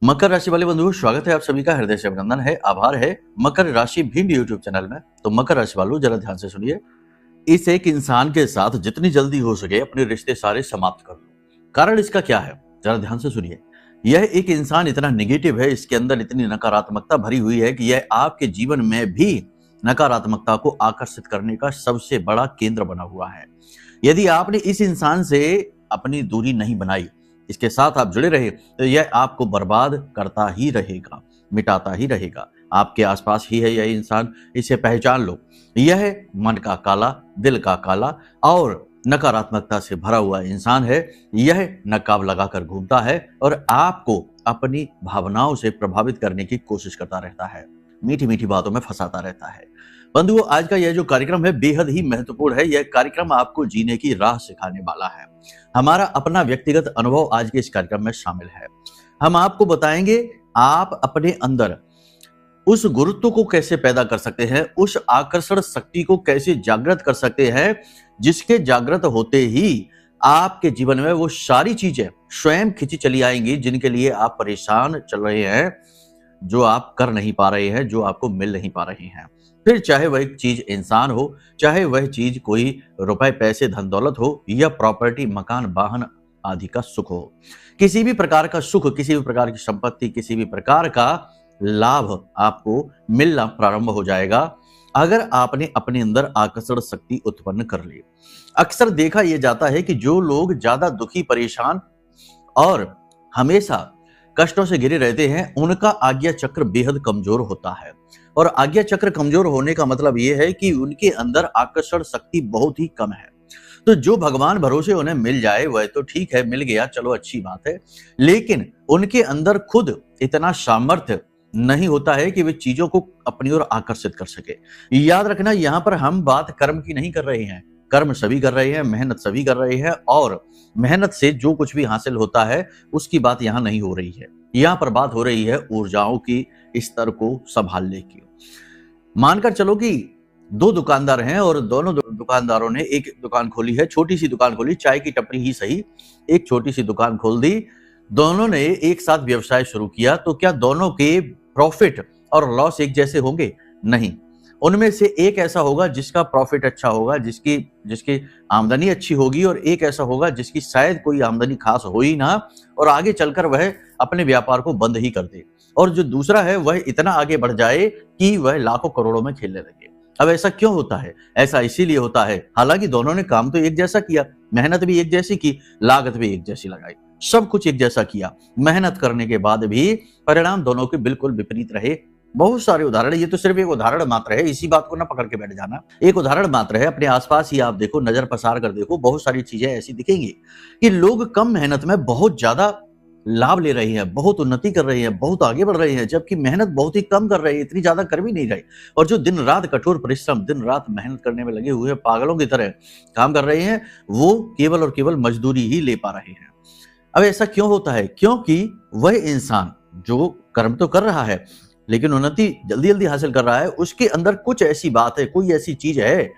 मकर राशि वाले बंधुओं, स्वागत है आप सभी का। हृदय से अभिनंदन है, आभार है मकर राशि भिंड यूट्यूब चैनल में। तो मकर राशि वालों, जरा ध्यान से सुनिए। इस एक इंसान के साथ जितनी जल्दी हो सके अपने रिश्ते सारे समाप्त कर दो। कारण इसका क्या है, जरा ध्यान से सुनिए। यह एक इंसान इतना नेगेटिव है, इसके अंदर इतनी नकारात्मकता भरी हुई है कि यह आपके जीवन में भी नकारात्मकता को आकर्षित करने का सबसे बड़ा केंद्र बना हुआ है। यदि आपने इस इंसान से अपनी दूरी नहीं बनाई, इसके साथ आप जुड़े रहे, तो यह आपको बर्बाद करता ही रहेगा, मिटाता ही रहेगा। आपके आसपास ही है यह इंसान, इसे पहचान लो। यह मन का काला, दिल का काला और नकारात्मकता से भरा हुआ इंसान है। यह नकाब लगाकर घूमता है और आपको अपनी भावनाओं से प्रभावित करने की कोशिश करता रहता है, मीठी मीठी बातों में फंसाता रहता है। बंधुओं, आज का यह जो कार्यक्रम है बेहद ही महत्वपूर्ण है। यह कार्यक्रम आपको जीने की राह सिखाने वाला है। हमारा अपना व्यक्तिगत अनुभव आज के इस कार्यक्रम में शामिल है। हम आपको बताएंगे आप अपने अंदर उस गुरुत्व को कैसे पैदा कर सकते हैं, उस आकर्षण शक्ति को कैसे जागृत कर सकते हैं, जिसके जागृत होते ही आपके जीवन में वो सारी चीजें स्वयं खिंची चली आएंगी जिनके लिए आप परेशान चल रहे हैं, जो आप कर नहीं पा रहे हैं, जो आपको मिल नहीं पा रही हैं। फिर चाहे वह एक चीज इंसान हो, चाहे वह चीज कोई रुपए पैसे धन दौलत हो या प्रॉपर्टी मकान वाहन आदि का सुख हो। किसी भी प्रकार का सुख, किसी भी प्रकार की संपत्ति, किसी भी प्रकार का लाभ आपको मिलना प्रारंभ हो जाएगा अगर आपने अपने अंदर आकर्षण शक्ति उत्पन्न कर ली। अक्सर देखा यह जाता है कि जो लोग ज्यादा दुखी, परेशान और हमेशा कष्टों से घिरे रहते हैं, उनका आज्ञा चक्र बेहद कमजोर होता है। और आज्ञा चक्र कमजोर होने का मतलब यह है कि उनके अंदर आकर्षण शक्ति बहुत ही कम है। तो जो भगवान भरोसे उन्हें मिल जाए वह तो ठीक है, मिल गया, चलो अच्छी बात है, लेकिन उनके अंदर खुद इतना सामर्थ्य नहीं होता है कि वे चीजों को अपनी ओर आकर्षित कर सके। याद रखना, यहाँ पर हम बात कर्म की नहीं कर रहे हैं। कर्म सभी कर रहे हैं, मेहनत सभी कर रहे हैं और मेहनत से जो कुछ भी हासिल होता है उसकी बात यहाँ नहीं हो रही है। यहाँ पर बात हो रही है ऊर्जाओं की स्तर को संभालने की। मानकर चलो कि दो दुकानदार हैं और दोनों दुकानदारों ने एक दुकान खोली है, छोटी सी दुकान खोली, चाय की टपरी ही सही, एक छोटी सी दुकान खोल दी। दोनों ने एक साथ व्यवसाय शुरू किया, तो क्या दोनों के प्रॉफिट और लॉस एक जैसे होंगे? नहीं। उनमें से एक ऐसा होगा जिसका प्रॉफिट अच्छा होगा, जिसकी आमदनी अच्छी होगी, और एक ऐसा होगा जिसकी शायद कोई आमदनी खास हो ही ना और आगे चलकर वह अपने व्यापार को बंद ही कर दे। और जो दूसरा है वह इतना आगे बढ़ जाए कि वह लाखों करोड़ों में खेलने लगे। अब ऐसा क्यों होता है? ऐसा इसीलिए होता है, हालांकि दोनों ने काम तो एक जैसा किया, मेहनत भी एक जैसी की, लागत भी एक जैसी लगाई, सब कुछ एक जैसा किया, मेहनत करने के बाद भी परिणाम दोनों के बिल्कुल विपरीत रहे। बहुत सारे उदाहरण, ये तो सिर्फ एक उदाहरण मात्र है, इसी बात को ना पकड़ के बैठ जाना, एक उदाहरण मात्र है। अपने आसपास ही आप देखो, नजर पसार कर देखो, बहुत सारी चीजें ऐसी दिखेंगी कि लोग कम मेहनत में बहुत ज्यादा लाभ ले रहे हैं, बहुत उन्नति कर रहे हैं, बहुत आगे बढ़ रहे हैं, जबकि मेहनत बहुत ही कम कर रहे हैं, इतनी ज्यादा कर भी नहीं रहे। और जो दिन रात कठोर परिश्रम, दिन रात मेहनत करने में लगे हुए पागलों की तरह काम कर रहे हैं, वो केवल और केवल मजदूरी ही ले पा रहे हैं। अब ऐसा क्यों होता है? क्योंकि वह इंसान जो कर्म तो कर रहा है लेकिन उन्नति जल्दी जल्दी हासिल कर रहा है, उसके अंदर कुछ ऐसी बात है, कोई ऐसी चीज है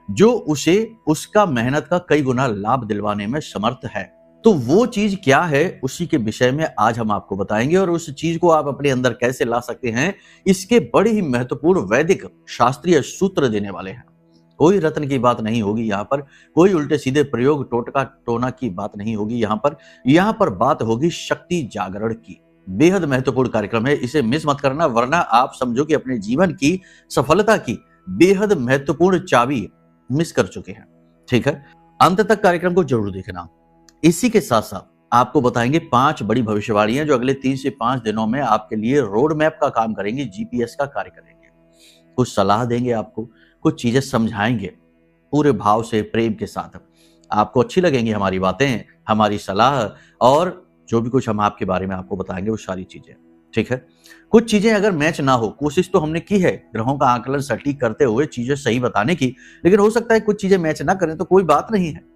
जो उसे उसका मेहनत का कई गुना लाभ दिलवाने में समर्थ है। तो वो चीज क्या है, उसी के विषय में आज हम आपको बताएंगे, और उस चीज को आप अपने अंदर कैसे ला सकते हैं, इसके बड़े ही महत्वपूर्ण वैदिक शास्त्रीय सूत्र देने वाले हैं। कोई रत्न की बात नहीं होगी यहाँ पर, कोई उल्टे सीधे प्रयोग टोटका टोना की बात नहीं होगी यहाँ पर बात होगी शक्ति जागरण की। बेहद महत्वपूर्ण कार्यक्रम है, इसे मिस मत करना, वरना आप समझो कि अपने जीवन की सफलता की बेहद महत्वपूर्ण चाबी मिस कर चुके हैं। ठीक है, अंत तक कार्यक्रम को जरूर देखना। इसी के साथ साथ आपको बताएंगे 5 बड़ी भविष्यवाणियां जो अगले 3 से 5 दिनों में आपके लिए रोड मैप का काम करेंगी, जीपीएस का कार्य करेंगे। कुछ सलाह देंगे आपको, कुछ चीजें समझाएंगे पूरे भाव से, प्रेम के साथ। आपको अच्छी लगेंगी हमारी बातें, हमारी सलाह, और जो भी कुछ हम आपके बारे में आपको बताएंगे वो सारी चीजें। ठीक है, कुछ चीजें अगर मैच ना हो, कोशिश तो हमने की है ग्रहों का आकलन सटीक करते हुए चीजें सही बताने की, लेकिन हो सकता है कुछ चीजें मैच ना करें, तो कोई बात नहीं है।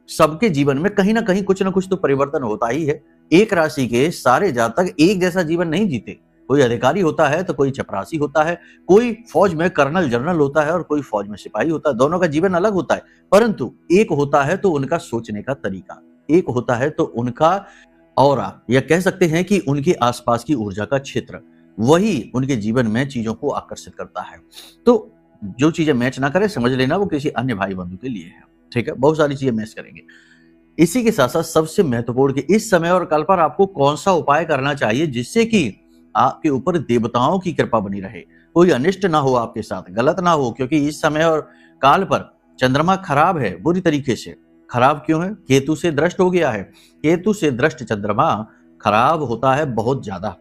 सबके जीवन में कहीं ना कहीं कुछ ना कुछ तो परिवर्तन होता ही है। एक राशि के सारे जातक एक जैसा जीवन नहीं जीते। कोई अधिकारी होता है तो कोई चपरासी होता है, कोई फौज में कर्नल जनरल होता है और कोई फौज में सिपाही होता है। दोनों का जीवन अलग होता है, परंतु एक होता है तो उनका सोचने का तरीका, एक होता है तो उनका ऑरा, या कह सकते हैं कि उनके आसपास की ऊर्जा का क्षेत्र, वही उनके जीवन में चीजों को आकर्षित करता है। तो जो चीजें मैच ना करे, समझ लेना वो किसी अन्य भाई बंधु के लिए है। ठीक है, बहुत सारी चीजें मैच करेंगे। इसी के साथ साथ सबसे महत्वपूर्ण कि इस समय और कल पर आपको कौन सा उपाय करना चाहिए जिससे कि आपके ऊपर देवताओं की कृपा बनी रहे, कोई अनिष्ट ना हो आपके साथ, गलत ना हो। क्योंकि इस समय और काल पर चंद्रमा खराब है, बुरी तरीके से। खराब क्यों है? केतु से दृष्ट हो गया है। केतु से दृष्ट चंद्रमा खराब होता है बहुत ज्यादा,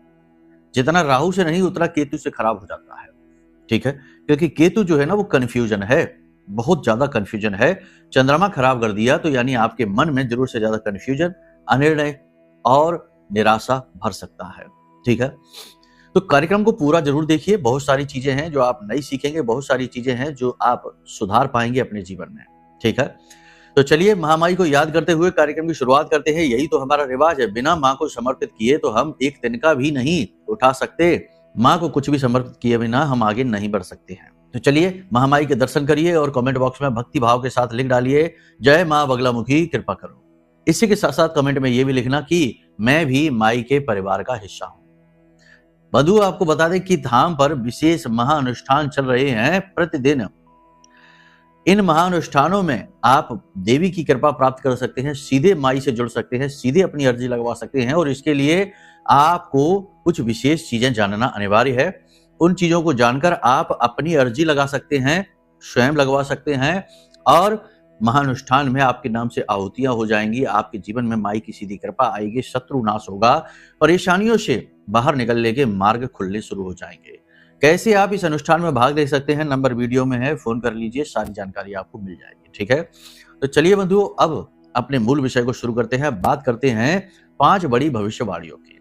जितना राहु से नहीं उतना केतु से खराब हो जाता है। ठीक है, क्योंकि केतु जो है ना वो कंफ्यूजन है, बहुत ज्यादा कंफ्यूजन है। चंद्रमा खराब कर दिया तो यानी आपके मन में जरूर से ज्यादा कंफ्यूजन, अनिर्णय और निराशा भर सकता है। ठीक है, तो कार्यक्रम को पूरा जरूर देखिए। बहुत सारी चीजें हैं जो आप नई सीखेंगे, बहुत सारी चीजें हैं जो आप सुधार पाएंगे अपने जीवन में। ठीक है, तो चलिए महामाई को याद करते हुए कार्यक्रम की शुरुआत करते हैं। यही तो हमारा रिवाज है, बिना माँ को समर्पित किए तो हम एक तिनका भी नहीं उठा सकते। माँ को कुछ भी समर्पित किए बिना हम आगे नहीं बढ़ सकते हैं। तो चलिए महामाई के दर्शन करिए और कमेंट बॉक्स में भक्ति भाव के साथ लिख डालिए, जय माँ बगलामुखी कृपा करो। इसी के साथ साथ कमेंट में ये भी लिखना कि मैं भी माई के परिवार का हिस्सा हूं। बंधु, आपको बता दें कि धाम पर विशेष महाअनुष्ठान चल रहे हैं प्रतिदिन। इन महाअनुष्ठानों में आप देवी की कृपा प्राप्त कर सकते हैं, सीधे माई से जुड़ सकते हैं, सीधे अपनी अर्जी लगवा सकते हैं। और इसके लिए आपको कुछ विशेष चीजें जानना अनिवार्य है। उन चीजों को जानकर आप अपनी अर्जी लगा सकते हैं, स्वयं लगवा सकते हैं, और महाअनुष्ठान में आपके नाम से आहुतियां हो जाएंगी। आपके जीवन में माई की सीधी कृपा आएगी, शत्रु नाश होगा, परेशानियों से बाहर निकलने के मार्ग खुलने शुरू हो जाएंगे। कैसे आप इस अनुष्ठान में भाग ले सकते हैं, नंबर वीडियो में है, फोन कर लीजिए, सारी जानकारी आपको मिल जाएगी। ठीक है, तो चलिए बंधुओं, अब अपने मूल विषय को शुरू करते हैं। बात करते हैं 5 बड़ी भविष्यवाणियों की।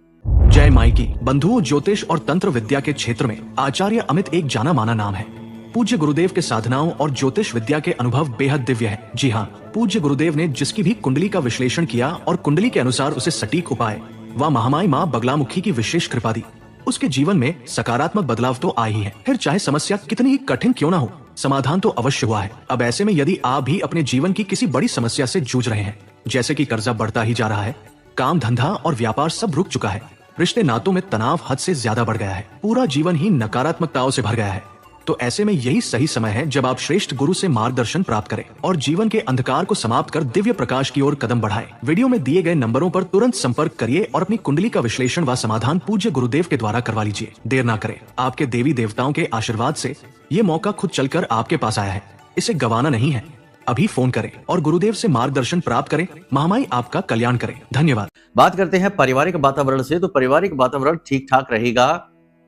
जय माई की। बंधुओं, ज्योतिष और तंत्र विद्या के क्षेत्र में आचार्य अमित एक जाना माना नाम है। पूज्य गुरुदेव के साधनाओं और ज्योतिष विद्या के अनुभव बेहद दिव्य है। जी हाँ, पूज्य गुरुदेव ने जिसकी भी कुंडली का विश्लेषण किया और कुंडली के अनुसार उसे सटीक उपाय व महामाई माँ बगलामुखी की विशेष कृपा दी, उसके जीवन में सकारात्मक बदलाव तो आए ही है। फिर चाहे समस्या कितनी ही कठिन क्यों ना हो, समाधान तो अवश्य हुआ है। अब ऐसे में यदि आप भी अपने जीवन की किसी बड़ी समस्या से जूझ रहे हैं, जैसे कि कर्जा बढ़ता ही जा रहा है, काम धंधा और व्यापार सब रुक चुका है, रिश्ते नातों में तनाव हद से ज्यादा बढ़ गया है, पूरा जीवन ही नकारात्मकताओं से भर गया है, तो ऐसे में यही सही समय है जब आप श्रेष्ठ गुरु से मार्गदर्शन प्राप्त करें और जीवन के अंधकार को समाप्त कर दिव्य प्रकाश की ओर कदम बढ़ाएं। वीडियो में दिए गए नंबरों पर तुरंत संपर्क करिए और अपनी कुंडली का विश्लेषण व समाधान पूज्य गुरुदेव के द्वारा करवा लीजिए। देर ना करें, आपके देवी देवताओं के आशीर्वाद से ये मौका खुद चलकर आपके पास आया है, इसे गंवाना नहीं है। अभी फोन करें और गुरुदेव से मार्गदर्शन प्राप्त करें। महामाई आपका कल्याण करें। धन्यवाद। बात करते हैं पारिवारिक वातावरण से। तो पारिवारिक वातावरण ठीक ठाक रहेगा,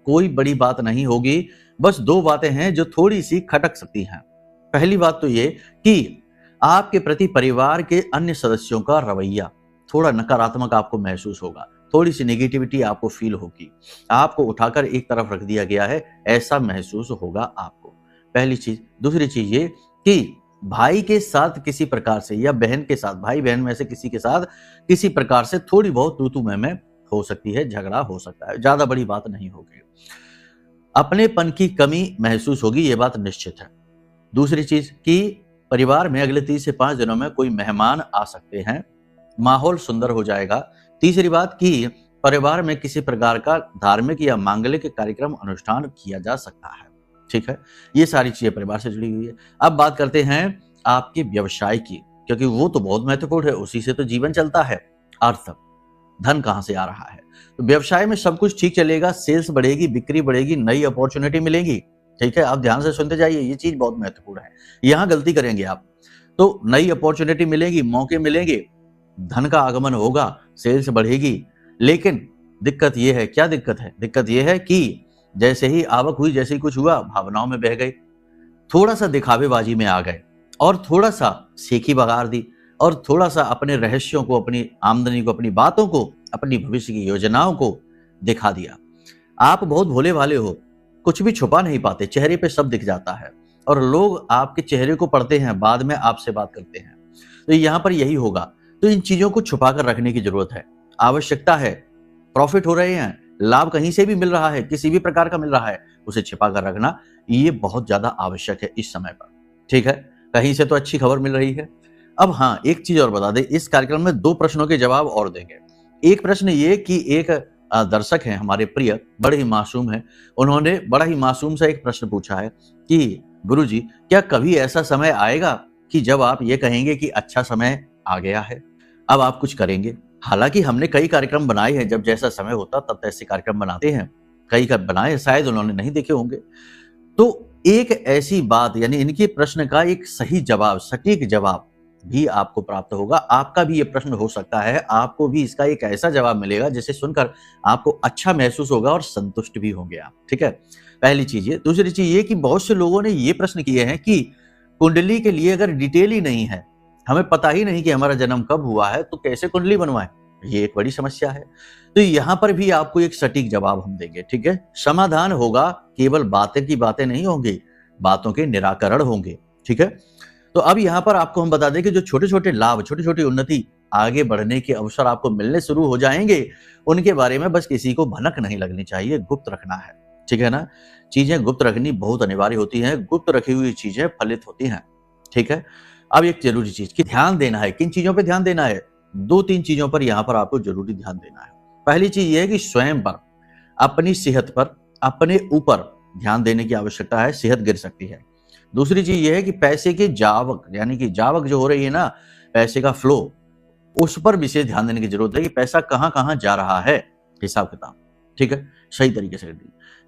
कोई बड़ी बात नहीं होगी। बस 2 बातें हैं जो थोड़ी सी खटक सकती हैं। पहली बात तो ये कि आपके प्रति परिवार के अन्य सदस्यों का रवैया थोड़ा नकारात्मक आपको महसूस होगा, थोड़ी सी नेगेटिविटी आपको फील होगी, आपको उठाकर एक तरफ रख दिया गया है, ऐसा महसूस होगा आपको। पहली चीज। दूसरी चीज ये कि भाई के साथ किसी प्रकार से या बहन के साथ, भाई बहन में से किसी के साथ किसी प्रकार से थोड़ी बहुत तू मैं हो सकती है, झगड़ा हो सकता है, ज्यादा बड़ी बात नहीं होगी। अपनेपन की कमी महसूस होगी, ये बात निश्चित है। दूसरी चीज कि परिवार में अगले 3 से 5 दिनों में कोई मेहमान आ सकते हैं, माहौल सुंदर हो जाएगा। तीसरी बात कि परिवार में किसी प्रकार का धार्मिक या मांगलिक कार्यक्रम अनुष्ठान किया जा सकता है। ठीक है, ये सारी चीजें परिवार से जुड़ी हुई है। अब बात करते हैं आपके व्यवसाय की, क्योंकि वो तो बहुत महत्वपूर्ण है, उसी से तो जीवन चलता है। अर्थ, धन कहां से आ रहा है, तो व्यवसाय में सब कुछ ठीक चलेगा, सेल्स बढ़ेगी, बिक्री बढ़ेगी, नई अपॉर्चुनिटी मिलेगी। ठीक है, आप ध्यान से सुनते जाइए, ये चीज बहुत महत्वपूर्ण है, यहां गलती करेंगे आप तो नई अपॉर्चुनिटी मिलेगी, मौके मिलेंगे, धन का आगमन होगा, सेल्स बढ़ेगी। लेकिन दिक्कत ये है, क्या दिक्कत है? दिक्कत ये है कि जैसे ही आवक हुई, जैसे ही कुछ हुआ, भावनाओं में बह गए, थोड़ा सा दिखावेबाजी में आ गए और थोड़ा सा सेखी बगार दी और थोड़ा सा अपने रहस्यों को, अपनी आमदनी को, अपनी बातों को, अपनी भविष्य की योजनाओं को दिखा दिया। आप बहुत भोले भाले हो, कुछ भी छुपा नहीं पाते, चेहरे पे सब दिख जाता है और लोग आपके चेहरे को पढ़ते हैं, बाद में आपसे बात करते हैं। तो यहाँ पर यही होगा। तो इन चीजों को छुपा कर रखने की जरूरत है, आवश्यकता है। प्रॉफिट हो रहे हैं, लाभ कहीं से भी मिल रहा है, किसी भी प्रकार का मिल रहा है, उसे छिपा कर रखना ये बहुत ज्यादा आवश्यक है इस समय पर। ठीक है, कहीं से तो अच्छी खबर मिल रही है। अब हाँ, एक चीज और बता दें, इस कार्यक्रम में 2 प्रश्नों के जवाब और देंगे। एक प्रश्न ये कि एक दर्शक हैं हमारे प्रिय, बड़े ही मासूम हैं, उन्होंने बड़ा ही मासूम सा एक प्रश्न पूछा है कि गुरुजी, क्या कभी ऐसा समय आएगा कि जब आप ये कहेंगे कि अच्छा समय आ गया है, अब आप कुछ करेंगे? हालांकि हमने कई कार्यक्रम बनाए हैं, जब जैसा समय होता तब ऐसे कार्यक्रम बनाते हैं, कई का बनाए, शायद उन्होंने नहीं देखे होंगे। तो एक ऐसी बात, यानी इनके प्रश्न का एक सही जवाब, सटीक जवाब भी आपको प्राप्त होगा। आपका भी ये प्रश्न हो सकता है, आपको भी इसका एक ऐसा जवाब मिलेगा जिसे सुनकर आपको अच्छा महसूस होगा और संतुष्ट भी होंगे आप, ठीक है? पहली चीज ये। दूसरी चीज ये कि बहुत से लोगों ने ये प्रश्न किए हैं कि कुंडली के लिए अगर डिटेल ही नहीं है, हमें पता ही नहीं कि हमारा जन्म कब हुआ है, तो कैसे कुंडली बनवाएं? ये एक बड़ी समस्या है। तो यहां पर भी आपको एक सटीक जवाब हम देंगे, ठीक है? समाधान होगा, केवल बातें की बातें नहीं होंगी, बातों के निराकरण होंगे, ठीक है? तो अब यहां पर आपको हम बता दें कि जो छोटे छोटे लाभ, छोटी छोटी उन्नति, आगे बढ़ने के अवसर आपको मिलने शुरू हो जाएंगे, उनके बारे में बस किसी को भनक नहीं लगनी चाहिए, गुप्त रखना है, ठीक है ना? चीजें गुप्त रखनी बहुत अनिवार्य होती हैं, गुप्त रखी हुई चीजें फलित होती हैं, ठीक है? अब एक जरूरी चीज कि ध्यान देना है, किन चीजों पर ध्यान देना है? 2-3 चीजों पर यहां पर आपको जरूरी ध्यान देना है। पहली चीज ये है कि स्वयं पर, अपनी सेहत पर, अपने ऊपर ध्यान देने की आवश्यकता है, सेहत गिर सकती है। दूसरी चीज ये है कि पैसे की जावक, यानी कि जावक जो हो रही है ना, पैसे का फ्लो, उस पर विशेष ध्यान देने की जरूरत है कि पैसा कहां कहां जा रहा है, हिसाब किताब, ठीक है, सही तरीके से।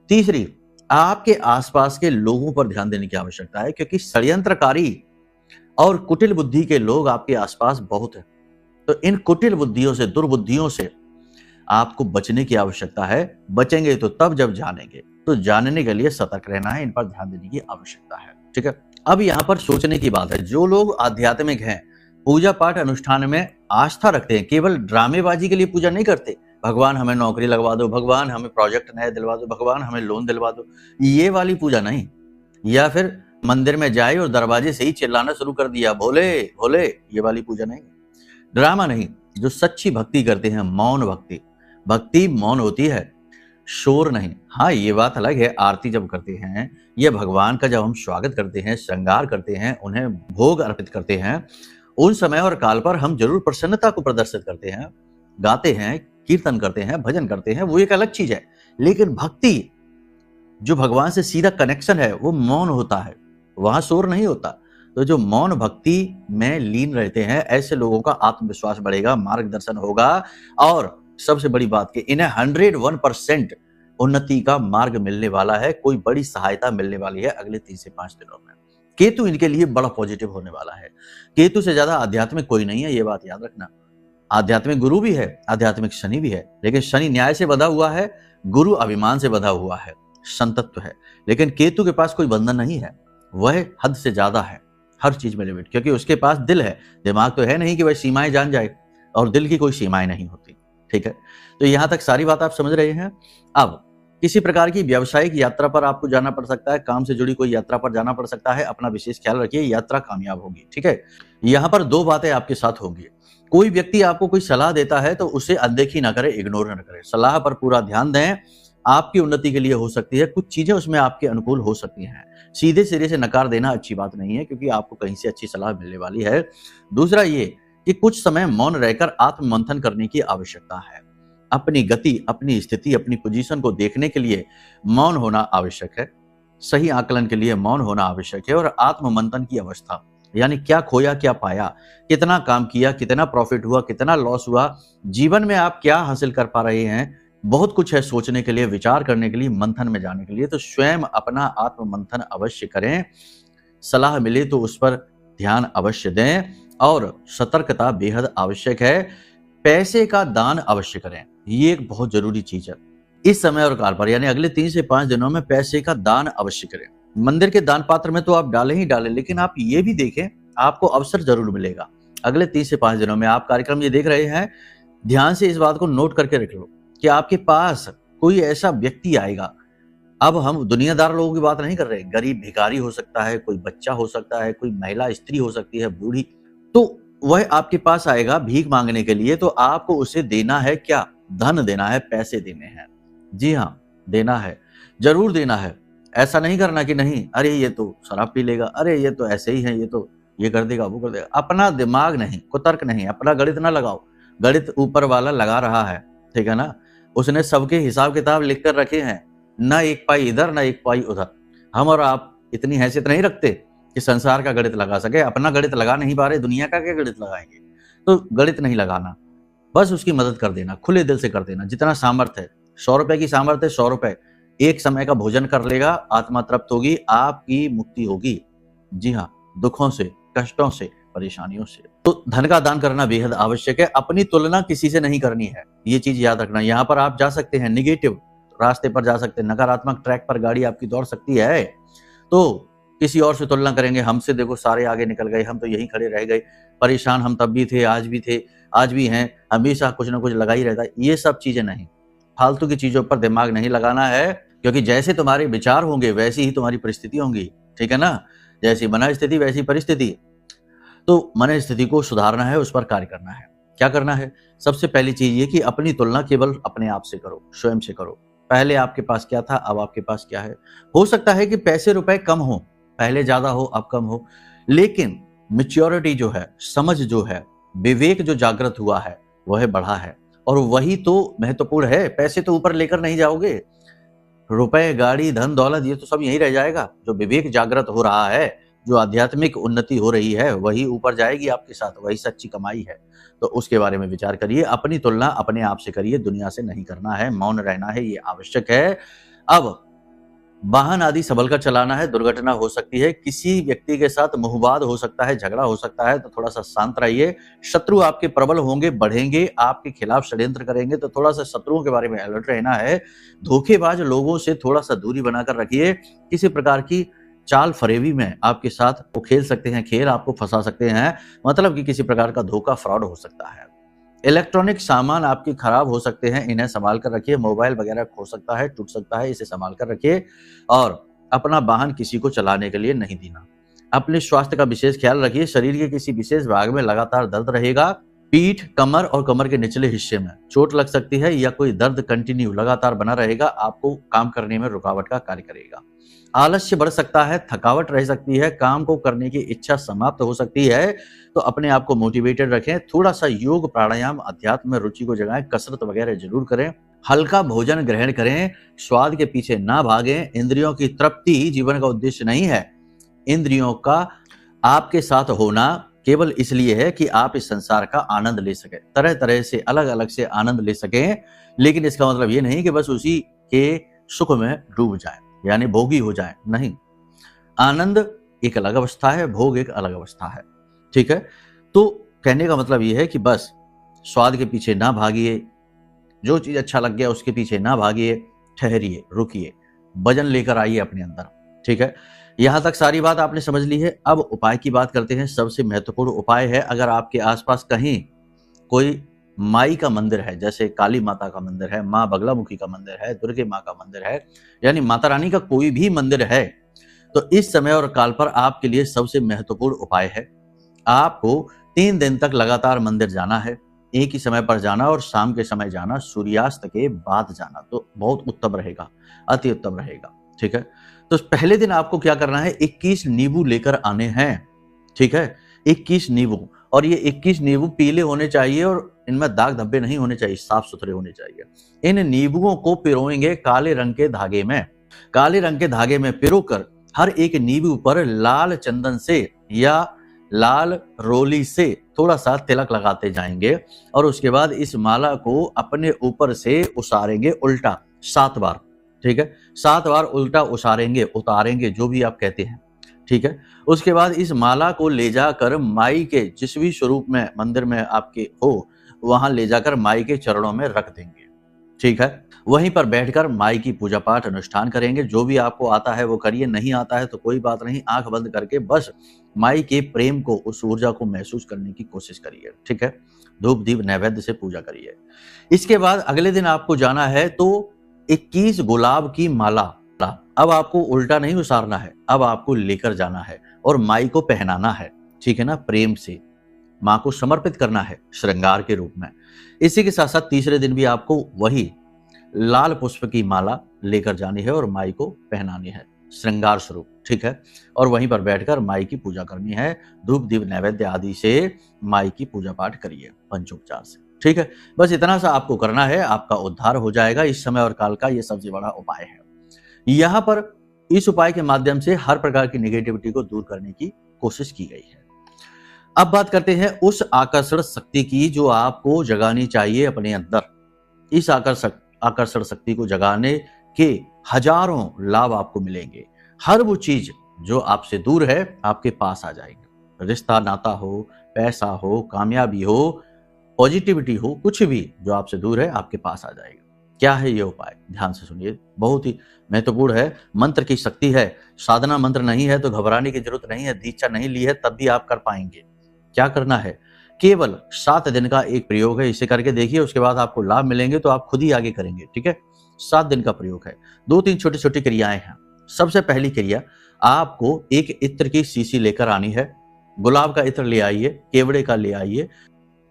तीसरी, आपके आसपास के लोगों पर ध्यान देने की आवश्यकता है, क्योंकि षड्यंत्रकारी और कुटिल बुद्धि के लोग आपके आसपास बहुत है। तो इन कुटिल बुद्धियों से, दुर्बुद्धियों से आपको बचने की आवश्यकता है। बचेंगे तो तब जब जानेंगे, तो जानने के लिए सतर्क रहना है, इन पर ध्यान देने की आवश्यकता है, ठीक है? अब यहाँ पर सोचने की बात है, जो लोग आध्यात्मिक हैं, पूजा पाठ अनुष्ठान में आस्था रखते हैं, केवल ड्रामेबाजी के लिए पूजा नहीं करते, भगवान हमें नौकरी लगवा दो, भगवान हमें प्रोजेक्ट नया दिलवा दो, भगवान हमें लोन दिलवा दो, ये वाली पूजा नहीं। या फिर मंदिर में जाए और दरवाजे से ही चिल्लाना शुरू कर दिया, भोले भोले, ये वाली पूजा नहीं, ड्रामा नहीं। जो सच्ची भक्ति करते हैं, मौन भक्ति, भक्ति मौन होती है, शोर नहीं। हाँ, ये बात अलग है, आरती जब करते हैं, ये भगवान का जब हम स्वागत करते हैं, श्रृंगार करते हैं, उन्हें भोग अर्पित करते हैं, उन समय और काल पर हम जरूर प्रसन्नता को प्रदर्शित करते हैं, गाते हैं, कीर्तन करते हैं, भजन करते हैं, वो एक अलग चीज है। लेकिन भक्ति, जो भगवान से सीधा कनेक्शन है, वो मौन होता है, वहां शोर नहीं होता। तो जो मौन भक्ति में लीन रहते हैं, ऐसे लोगों का आत्मविश्वास बढ़ेगा, मार्गदर्शन होगा, और सबसे बड़ी बात कि इन्हें 101% उन्नति का मार्ग मिलने वाला है, कोई बड़ी सहायता मिलने वाली है अगले 3 से 5 दिनों में। केतु इनके लिए बड़ा पॉजिटिव होने वाला है। केतु से ज्यादा आध्यात्मिक कोई नहीं है, ये बात याद रखना। आध्यात्मिक गुरु भी है, आध्यात्मिक शनि भी है, लेकिन शनि न्याय से बंधा हुआ है, गुरु अभिमान से बंधा हुआ है, संतत्व है। लेकिन केतु के पास कोई बंधन नहीं है, वह हद से ज्यादा है हर चीज में लिमिट, क्योंकि उसके पास दिल है, दिमाग तो है नहीं कि वह सीमाएं जान जाए, और दिल की कोई सीमाएं नहीं होती, ठीक है? तो यहां तक सारी बात आप समझ रहे हैं। अब किसी प्रकार की व्यावसायिक यात्रा पर आपको जाना पड़ सकता है, काम से जुड़ी कोई यात्रा पर जाना पड़ सकता है, अपना विशेष ख्याल रखिए, यात्रा कामयाब होगी, ठीक है? यहां पर 2 बातें आपके साथ होंगी। कोई व्यक्ति आपको कोई सलाह देता है तो उसे अनदेखी ना करें, इग्नोर ना करें, सलाह पर पूरा ध्यान दें, आपकी उन्नति के लिए हो सकती है, कुछ चीजें उसमें आपके अनुकूल हो सकती हैं। सीधे सिरे से नकार देना अच्छी बात नहीं है, क्योंकि आपको कहीं से अच्छी सलाह मिलने वाली है। दूसरा ये कि कुछ समय मौन रहकर आत्ममंथन करने की आवश्यकता है। अपनी गति, अपनी स्थिति, अपनी पोजीशन को देखने के लिए मौन होना आवश्यक है, सही आकलन के लिए मौन होना आवश्यक है, और आत्ममंथन की अवस्था, यानी क्या खोया क्या पाया, कितना काम किया, कितना प्रॉफिट हुआ, कितना लॉस हुआ, जीवन में आप क्या हासिल कर पा रहे हैं, बहुत कुछ है सोचने के लिए, विचार करने के लिए, मंथन में जाने के लिए। तो स्वयं अपना आत्म मंथन अवश्य करें, सलाह मिले तो उस पर ध्यान अवश्य दें, और सतर्कता बेहद आवश्यक है। पैसे का दान अवश्य करें, ये एक बहुत जरूरी चीज है इस समय और काल पर, यानी अगले 3 से 5 दिनों में पैसे का दान अवश्य करें। मंदिर के दान पात्र में तो आप डालें ही डालें, लेकिन आप ये भी देखें, आपको अवसर जरूर मिलेगा अगले 3 से 5 दिनों में। आप कार्यक्रम ये देख रहे हैं, ध्यान से इस बात को नोट करके रख लो कि आपके पास कोई ऐसा व्यक्ति आएगा। अब हम दुनियादार लोगों की बात नहीं कर रहे, गरीब भिखारी हो सकता है, कोई बच्चा हो सकता है, कोई महिला स्त्री हो सकती है, बूढ़ी, तो वह आपके पास आएगा भीख मांगने के लिए, तो आपको उसे देना है क्या? धन देना है, पैसे देने हैं। जी हाँ, देना है, जरूर देना है। ऐसा नहीं करना कि नहीं, अरे ये तो शराब पी लेगा, अरे ये तो ऐसे ही है, ये तो ये कर देगा, वो कर देगा। अपना दिमाग नहीं, कुतर्क नहीं, अपना गणित ना लगाओ, गणित ऊपर वाला लगा रहा है, ठीक है ना। उसने सबके हिसाब किताब लिख कर रखे हैं, ना एक पाई इधर ना एक पाई उधर। हम और आप इतनी हैसियत नहीं रखते कि संसार का गणित लगा सके। अपना गणित लगा नहीं पा रहे, दुनिया का क्या गणित लगाएंगे। तो गणित नहीं लगाना, बस उसकी मदद कर देना, खुले दिल से कर देना। जितना सामर्थ्य है, 100 रुपए की सामर्थ्य है, 100 रुपए एक समय का भोजन कर लेगा, आत्मा तृप्त होगी, आपकी मुक्ति होगी। जी हाँ, दुखों से, कष्टों से, परेशानियों से। तो धन का दान करना बेहद आवश्यक है। अपनी तुलना किसी से नहीं करनी है, ये चीज याद रखना। यहाँ पर आप जा सकते हैं निगेटिव रास्ते पर, जा सकते हैं नकारात्मक ट्रैक पर, गाड़ी आपकी दौड़ सकती है। तो किसी और से तुलना करेंगे, हमसे देखो सारे आगे निकल गए, हम तो यहीं खड़े रह गए। परेशान हम तब भी थे, आज भी हैं, हमेशा कुछ ना कुछ लगा ही रहता है। ये सब चीजें नहीं, फालतू की चीजों पर दिमाग नहीं लगाना है, क्योंकि जैसे तुम्हारे विचार होंगे वैसी ही तुम्हारी परिस्थिति होंगी, ठीक है ना। जैसी मन स्थिति वैसी परिस्थिति। तो मन स्थिति को सुधारना है, उस पर कार्य करना है। क्या करना है? सबसे पहली चीज ये कि अपनी तुलना केवल अपने आप से करो, स्वयं से करो। पहले आपके पास क्या था, अब आपके पास क्या है। हो सकता है कि पैसे रुपए कम हो, पहले ज्यादा हो अब कम हो, लेकिन मैच्योरिटी जो है, समझ जो है, विवेक जो जागृत हुआ है, वह बढ़ा है। और वही तो महत्वपूर्ण है। पैसे तो ऊपर लेकर नहीं जाओगे, रुपए, गाड़ी, धन दौलत, ये तो सब यहीं रह जाएगा। जो विवेक जागृत हो रहा है, जो आध्यात्मिक उन्नति हो रही है, वही ऊपर जाएगी आपके साथ, वही सच्ची कमाई है। तो उसके बारे में विचार करिए। अपनी तुलना अपने आप से करिए, दुनिया से नहीं करना है। मौन रहना है, ये आवश्यक है। अब वाहन आदि संभल कर चलाना है, दुर्घटना हो सकती है, किसी व्यक्ति के साथ मुहवाद हो सकता है, झगड़ा हो सकता है, तो थोड़ा सा शांत रहिए। शत्रु आपके प्रबल होंगे, बढ़ेंगे, आपके खिलाफ षड्यंत्र करेंगे, तो थोड़ा सा शत्रुओं के बारे में अलर्ट रहना है। धोखेबाज लोगों से थोड़ा सा दूरी बनाकर रखिए। किसी प्रकार की चाल फरेबी में आपके साथ वो खेल सकते हैं, खेल आपको फंसा सकते हैं, मतलब कि किसी प्रकार का धोखा, फ्रॉड हो सकता है। इलेक्ट्रॉनिक सामान आपके खराब हो सकते हैं, इन्हें संभाल कर रखिए। मोबाइल वगैरह खो सकता है, टूट सकता है, इसे संभाल कर रखिए। और अपना वाहन किसी को चलाने के लिए नहीं देना। अपने स्वास्थ्य का विशेष ख्याल रखिए। शरीर के किसी विशेष भाग में लगातार दर्द रहेगा, पीठ, कमर और कमर के निचले हिस्से में चोट लग सकती है, या कोई दर्द कंटिन्यू लगातार बना रहेगा, आपको काम करने में रुकावट का कार्य करेगा। आलस्य बढ़ सकता है, थकावट रह सकती है, काम को करने की इच्छा समाप्त हो सकती है। तो अपने आप को मोटिवेटेड रखें। थोड़ा सा योग, प्राणायाम, अध्यात्म में रुचि को जगाएं, कसरत वगैरह जरूर करें। हल्का भोजन ग्रहण करें, स्वाद के पीछे ना भागें। इंद्रियों की तृप्ति जीवन का उद्देश्य नहीं है। इंद्रियों का आपके साथ होना केवल इसलिए है कि आप इस संसार का आनंद ले सकें, तरह तरह से अलग अलग से आनंद ले सकें। लेकिन इसका मतलब ये नहीं कि बस उसी के सुख में डूब जाएं, यानी भोगी हो जाएं, नहीं। आनंद एक अलग अवस्था है, भोग एक अलग अवस्था है, ठीक है। तो कहने का मतलब यह है कि बस स्वाद के पीछे ना भागिए, जो चीज अच्छा लग गया उसके पीछे ना भागिए, ठहरिए, रुकिए, वजन लेकर आइए अपने अंदर, ठीक है। यहां तक सारी बात आपने समझ ली है। अब उपाय की बात करते हैं। सबसे महत्वपूर्ण उपाय है, अगर आपके आसपास कहीं कोई माई का मंदिर है, जैसे काली माता का मंदिर है, माँ बगलामुखी का मंदिर है, दुर्गे माँ का मंदिर है, यानी माता रानी का कोई भी मंदिर है, तो इस समय और काल पर आपके लिए सबसे महत्वपूर्ण उपाय है, आपको 3 दिन तक लगातार मंदिर जाना है। एक ही समय पर जाना और शाम के समय जाना, सूर्यास्त के बाद जाना, तो बहुत उत्तम रहेगा, अति उत्तम रहेगा, ठीक है। तो पहले दिन आपको क्या करना है, 21 नींबू लेकर आने हैं, ठीक है। 21 नींबू, और ये 21 नींबू पीले होने चाहिए और इनमें दाग धब्बे नहीं होने चाहिए, साफ सुथरे होने चाहिए। इन नींबुओं को पिरोएंगे काले रंग के धागे में। काले रंग के धागे में पिरोकर हर एक नींबू पर लाल चंदन से या लाल रोली से थोड़ा सा तिलक लगाते जाएंगे, और उसके बाद इस माला को अपने ऊपर से उसारेंगे उल्टा 7 बार, ठीक है। 7 बार उल्टा उसारेंगे, उतारेंगे, जो भी आप कहते हैं, ठीक है। उसके बाद इस माला को ले जाकर माई के जिस भी स्वरूप में मंदिर में आपके हो, वहां ले जाकर माई के चरणों में रख देंगे, ठीक है। वहीं पर बैठकर माई की पूजा पाठ अनुष्ठान करेंगे। जो भी आपको आता है वो करिए, नहीं आता है तो कोई बात नहीं, आंख बंद करके बस माई के प्रेम को, उस ऊर्जा को महसूस करने की कोशिश करिए, ठीक है। धूप दीप नैवेद्य से पूजा करिए। इसके बाद अगले दिन आपको जाना है तो 21 गुलाब की माला, अब आपको उल्टा नहीं उसारना है, अब आपको लेकर जाना है और माई को पहनाना है, ठीक है ना। प्रेम से माँ को समर्पित करना है श्रृंगार के रूप में। इसी के साथ साथ तीसरे दिन भी आपको वही लाल पुष्प की माला लेकर जानी है और माई को पहनानी है श्रृंगार स्वरूप, ठीक है। और वहीं पर बैठकर माई की पूजा करनी है। धूप दीप नैवेद्य आदि से माई की पूजा पाठ करिए पंचोपचार से। ठीक है, बस इतना सा आपको करना है, आपका उद्धार हो जाएगा। इस समय और काल का ये सबसे बड़ा उपाय है। यहाँ पर इस उपाय के माध्यम से हर प्रकार की नेगेटिविटी को दूर करने की कोशिश की गई है। अब बात करते हैं उस आकर्षण शक्ति की जो आपको जगानी चाहिए अपने अंदर। इस आकर्षण शक्ति को जगाने के हजारों लाभ आपको मिलेंगे। हर वो चीज जो आपसे दूर है आपके पास आ जाएगी। रिश्ता नाता हो, पैसा हो, कामयाबी हो, पॉजिटिविटी हो, कुछ भी जो आपसे दूर है आपके पास आ जाएगा। क्या है ये उपाय? ध्यान से सुनिए, बहुत ही महत्वपूर्ण है। मंत्र की शक्ति है, साधना मंत्र नहीं है तो घबराने की जरूरत नहीं है। दीक्षा नहीं ली है तब भी आप कर पाएंगे। क्या करना है? केवल 7 दिन का एक प्रयोग है, इसे करके देखिए, उसके बाद आपको लाभ मिलेंगे तो आप खुद ही आगे करेंगे। ठीक है, 7 दिन का प्रयोग है। 2-3 छोटी छोटी क्रियाएं हैं। सबसे पहली क्रिया, आपको एक इत्र की शीशी लेकर आनी है। गुलाब का इत्र ले आइए, केवड़े का ले आइए,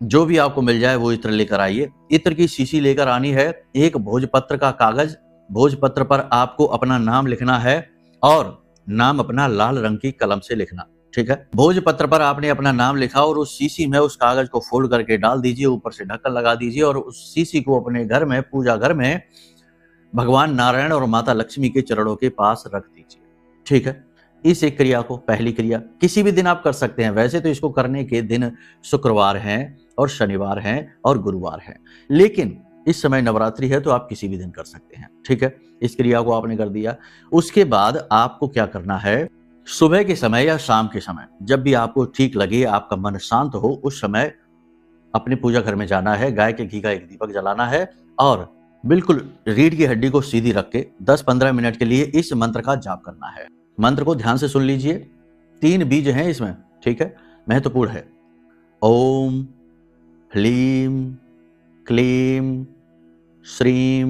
जो भी आपको मिल जाए वो इत्र लेकर आइए। इत्र की शीशी लेकर आनी है। एक भोजपत्र का कागज, भोजपत्र पर आपको अपना नाम लिखना है और नाम अपना लाल रंग की कलम से लिखना। ठीक है, भोजपत्र पर आपने अपना नाम लिखा और उस शीशी में उस कागज को फोल्ड करके डाल दीजिए, ऊपर से ढक्कन लगा दीजिए और उस शीशी को अपने घर में, पूजा घर में भगवान नारायण और माता लक्ष्मी के चरणों के पास रख दीजिए। ठीक है, इस एक क्रिया को, पहली क्रिया किसी भी दिन आप कर सकते हैं। वैसे तो इसको करने के दिन शुक्रवार हैं और शनिवार हैं और गुरुवार हैं, लेकिन इस समय नवरात्रि है तो आप किसी भी दिन कर सकते हैं। ठीक है, इस क्रिया को आपने कर दिया। उसके बाद आपको क्या करना है? सुबह के समय या शाम के समय, जब भी आपको ठीक लगे, आपका मन शांत हो, उस समय अपने पूजा घर में जाना है। गाय के घी का एक दीपक जलाना है और बिल्कुल रीढ़ की हड्डी को सीधी रख के 10-15 मिनट के लिए इस मंत्र का जाप करना है। मंत्र को ध्यान से सुन लीजिए। 3 बीज हैं इसमें। ठीक है, महत्वपूर्ण है। ओम ह्लीम क्लीम श्रीम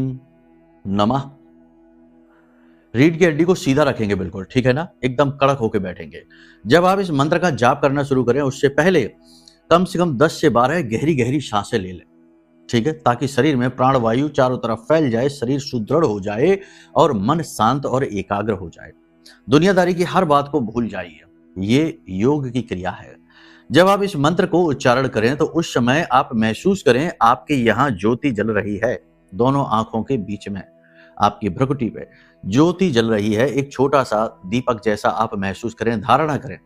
नमः। रीढ़ की हड्डी को सीधा रखेंगे बिल्कुल, ठीक है ना, एकदम कड़क होकर बैठेंगे। जब आप इस मंत्र का जाप करना शुरू करें उससे पहले कम से कम 10 से 12 गहरी गहरी सांसें ले लें। ठीक है, ताकि शरीर में प्राणवायु चारों तरफ फैल जाए, शरीर सुदृढ़ हो जाए और मन शांत और एकाग्र हो जाए। दुनियादारी की हर बात को भूल जाइए। ये योग की क्रिया है। जब आप इस मंत्र को उच्चारण करें तो उस समय आप महसूस करें आपके यहाँ ज्योति जल रही है। दोनों आंखों के बीच में आपकी भ्रुकुटी पे ज्योति जल रही है। एक छोटा सा दीपक जैसा आप महसूस करें, धारणा करें।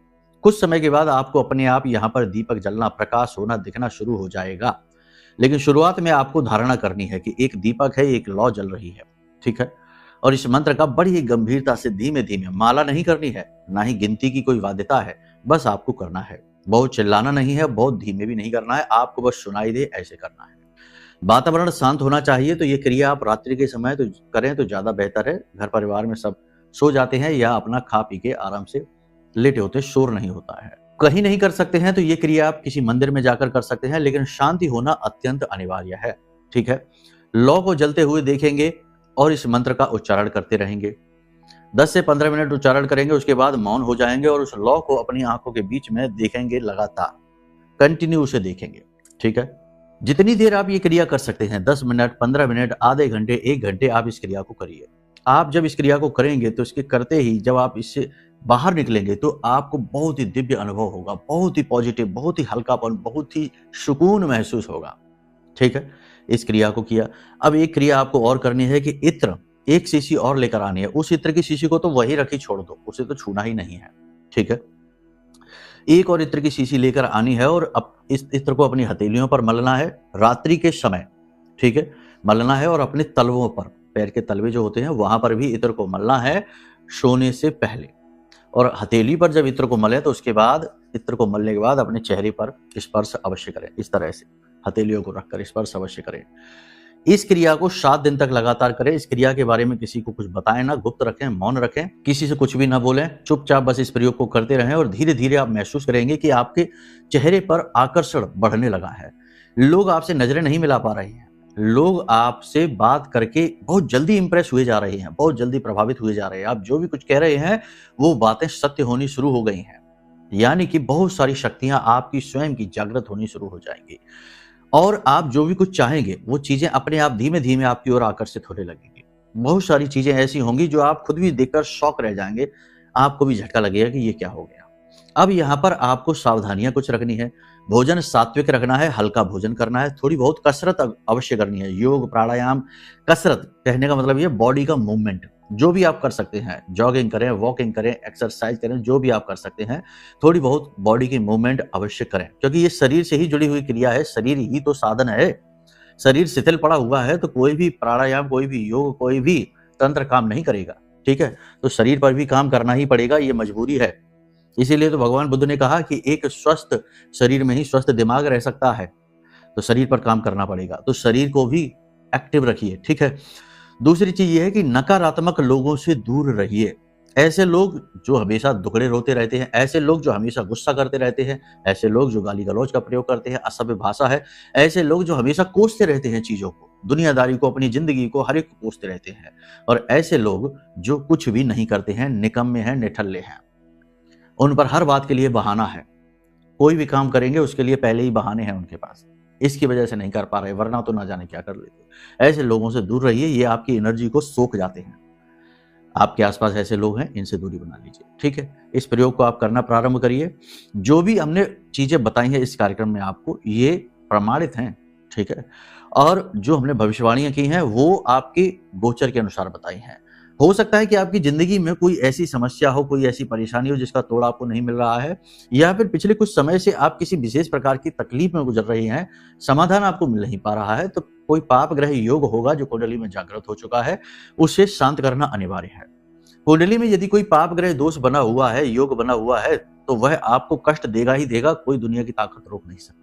कुछ समय के बाद आपको अपने आप यहाँ पर दीपक जलना, प्रकाश होना, दिखना शुरू हो जाएगा। लेकिन शुरुआत में आपको धारणा करनी है कि एक दीपक है, एक लौ जल रही है। ठीक है, और इस मंत्र का बड़ी ही गंभीरता से धीमे धीमे, माला नहीं करनी है, ना ही गिनती की कोई वाद्यता है, बस आपको करना है। बहुत चिल्लाना नहीं है, बहुत धीमे भी नहीं करना है, आपको बस सुनाई दे ऐसे करना है। वातावरण शांत होना चाहिए। तो ये क्रिया आप रात्रि के समय तो करें तो ज्यादा बेहतर है। घर परिवार में सब सो जाते हैं या अपना खा पी के आराम से लेटे होते, शोर नहीं होता है। कहीं नहीं कर सकते हैं तो ये क्रिया आप किसी मंदिर में जाकर कर सकते हैं, लेकिन शांति होना अत्यंत अनिवार्य है। ठीक है, लौ को जलते हुए देखेंगे और इस मंत्र का उच्चारण करते रहेंगे। 10 से 15 मिनट उच्चारण करेंगे, उसके बाद मौन हो जाएंगे और उस लौ को अपनी आंखों के बीच में देखेंगे, लगातार कंटिन्यू उसे देखेंगे। ठीक है, जितनी देर आप ये क्रिया कर सकते हैं, 10 मिनट, 15 मिनट, आधे घंटे, 1 घंटे, आप इस क्रिया को करिए। आप जब इस क्रिया को करेंगे तो इसके करते ही जब आप इससे बाहर निकलेंगे तो आपको बहुत ही दिव्य अनुभव होगा, बहुत ही पॉजिटिव, बहुत ही हल्कापन, बहुत ही सुकून महसूस होगा। ठीक है, इस क्रिया को किया। अब एक क्रिया आपको और करनी है कि इत्र, एक शीशी और लेकर आनी है। उस इत्र की शीशी को तो वही रखी छोड़ दो, उसे तो छूना ही नहीं है। ठीक है, एक और इत्र की शीशी लेकर आनी है और अब इस इत्र को अपनी हथेलियों पर मलना है रात्रि के समय। ठीक है, मलना है और अपने तलवों पर, पैर के तलवे जो होते हैं वहां पर भी इत्र को मलना है सोने से पहले। और हथेली पर जब इत्र को मले तो उसके बाद, इत्र को मलने के बाद अपने चेहरे पर स्पर्श अवश्य करें। इस तरह से हथेलियों को रखकर स्पर्श अवश्य करें। इस क्रिया को 7 दिन तक लगातार करें। इस क्रिया के बारे में किसी को कुछ बताएं ना, गुप्त रखें, मौन रखें, किसी से कुछ भी ना बोलें, चुपचाप बस इस प्रयोग को करते रहें और धीरे धीरे आप महसूस करेंगे कि आपके चेहरे पर आकर्षण बढ़ने लगा है। लोग आपसे नजरें नहीं मिला पा रहे हैं, लोग आपसे बात करके बहुत जल्दी इंप्रेस हुए जा रहे हैं, बहुत जल्दी प्रभावित हुए जा रहे हैं। आप जो भी कुछ कह रहे हैं वो बातें सत्य होनी शुरू हो गई हैं, यानी कि बहुत सारी शक्तियां आपकी स्वयं की जागृत होनी शुरू हो जाएंगी और आप जो भी कुछ चाहेंगे वो चीजें अपने आप धीमे धीमे आपकी ओर आकर्षित होने लगेंगी। बहुत सारी चीजें ऐसी होंगी जो आप खुद भी देखकर शॉक रह जाएंगे, आपको भी झटका लगेगा कि ये क्या हो गया। अब यहाँ पर आपको सावधानियां कुछ रखनी है। भोजन सात्विक रखना है, हल्का भोजन करना है, थोड़ी बहुत कसरत अवश्य करनी है। योग, प्राणायाम, कसरत कहने का मतलब ये बॉडी का मूवमेंट जो भी आप कर सकते हैं, जॉगिंग करें, वॉकिंग करें, एक्सरसाइज करें, जो भी आप कर सकते हैं, थोड़ी बहुत बॉडी की मूवमेंट अवश्य करें, क्योंकि ये शरीर से ही जुड़ी हुई क्रिया है, शरीर ही तो साधन है। शरीर शिथिल पड़ा हुआ है तो कोई भी प्राणायाम, कोई भी योग, कोई भी तंत्र काम नहीं करेगा। ठीक है, तो शरीर पर भी काम करना ही पड़ेगा, ये मजबूरी है। इसीलिए तो भगवान बुद्ध ने कहा कि एक स्वस्थ शरीर में ही स्वस्थ दिमाग रह सकता है, तो शरीर पर काम करना पड़ेगा। तो शरीर को भी एक्टिव रखिए। ठीक है, दूसरी चीज ये है कि नकारात्मक लोगों से दूर रहिए। ऐसे लोग जो हमेशा दुखड़े रोते रहते हैं, ऐसे लोग जो हमेशा गुस्सा करते रहते हैं, ऐसे लोग जो गाली गलौज का प्रयोग करते हैं, असभ्य भाषा है, ऐसे लोग जो हमेशा कोसते रहते हैं चीजों को, दुनियादारी को, अपनी जिंदगी को, हर एक को कोसते रहते हैं, और ऐसे लोग जो कुछ भी नहीं करते हैं, निकम्मे हैं, निठल्ले हैं, उन पर हर बात के लिए बहाना है। कोई भी काम करेंगे उसके लिए पहले ही बहाने हैं उनके पास, इसकी वजह से नहीं कर पा रहे, वरना तो ना जाने क्या कर लेते। ऐसे लोगों से दूर रहिए, ये आपकी एनर्जी को सोख जाते हैं। आपके आसपास ऐसे लोग हैं, इनसे दूरी बना लीजिए। ठीक है, इस प्रयोग को आप करना प्रारंभ करिए। जो भी हमने चीजें बताई हैं इस कार्यक्रम में आपको, ये प्रमाणित हैं। ठीक है, और जो हमने भविष्यवाणियां की हैं वो आपके गोचर के अनुसार बताई हैं। हो सकता है कि आपकी जिंदगी में कोई ऐसी समस्या हो, कोई ऐसी परेशानी हो जिसका तोड़ आपको नहीं मिल रहा है, या फिर पिछले कुछ समय से आप किसी विशेष प्रकार की तकलीफ में गुजर रही हैं, समाधान आपको मिल नहीं पा रहा है, तो कोई पाप ग्रह योग होगा जो कुंडली में जागृत हो चुका है, उसे शांत करना अनिवार्य है। कुंडली में यदि कोई पाप ग्रह दोष बना हुआ है, योग बना हुआ है, तो वह आपको कष्ट देगा ही देगा, कोई दुनिया की ताकत रोक नहीं सकती।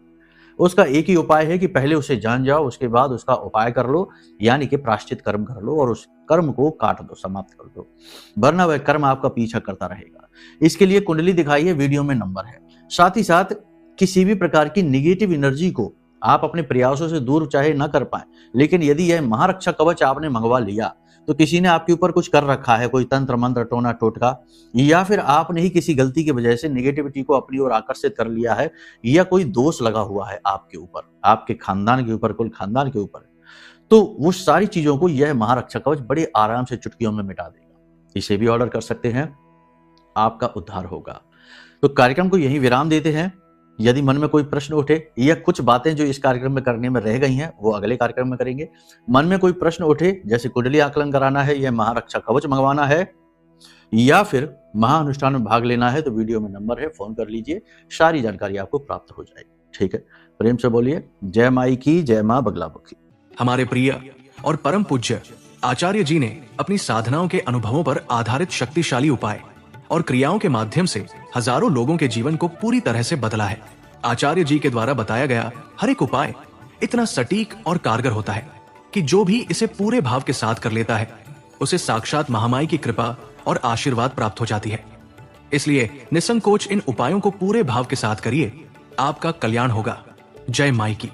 उसका एक ही उपाय है कि पहले उसे जान जाओ, उसके बाद उसका उपाय कर लो, यानी कि प्रायश्चित कर्म कर लो और उस कर्म को काट दो, समाप्त कर दो, वरना वह कर्म आपका पीछा करता रहेगा। इसके लिए कुंडली दिखाइए, वीडियो में नंबर है। साथ ही साथ किसी भी प्रकार की निगेटिव एनर्जी को आप अपने प्रयासों से दूर चाहे ना कर पाए, लेकिन यदि यह महारक्षा कवच आपने मंगवा लिया, तो किसी ने आपके ऊपर कुछ कर रखा है, कोई तंत्र मंत्र, टोना टोटका, या फिर आपने ही किसी गलती की वजह से नेगेटिविटी को अपनी ओर आकर्षित कर लिया है, या कोई दोष लगा हुआ है आपके ऊपर, आपके खानदान के ऊपर, कुल खानदान के ऊपर, तो वो सारी चीजों को यह महारक्षा कवच बड़े आराम से चुटकियों में मिटा देगा। इसे भी ऑर्डर कर सकते हैं, आपका उद्धार होगा। तो कार्यक्रम को यहीं विराम देते हैं। यदि मन में कोई प्रश्न उठे या कुछ बातें जो इस कार्यक्रम में करने में रह गई हैं वो अगले कार्यक्रम में करेंगे। मन में कोई प्रश्न उठे, जैसे कुंडली आकलन कराना है, या महारक्षा कवच मंगवाना है, या फिर महाअनुष्ठान में भाग लेना है, तो वीडियो में नंबर है, फोन कर लीजिए, सारी जानकारी आपको प्राप्त हो जाएगी। ठीक है, प्रेम से बोलिए जय माई की, जय मां बगलामुखी। हमारे प्रिय और परम पूज्य आचार्य जी ने अपनी साधनाओं के अनुभवों पर आधारित शक्तिशाली उपाय और क्रियाओं के माध्यम से हजारों लोगों के जीवन को पूरी तरह से बदला है। आचार्य जी के द्वारा बताया गया हर एक उपाय इतना सटीक और कारगर होता है कि जो भी इसे पूरे भाव के साथ कर लेता है, उसे साक्षात महामाई की कृपा और आशीर्वाद प्राप्त हो जाती है। इसलिए निसंकोच इन उपायों को पूरे भाव के साथ करिए, आपका कल्याण होगा। जय माई की।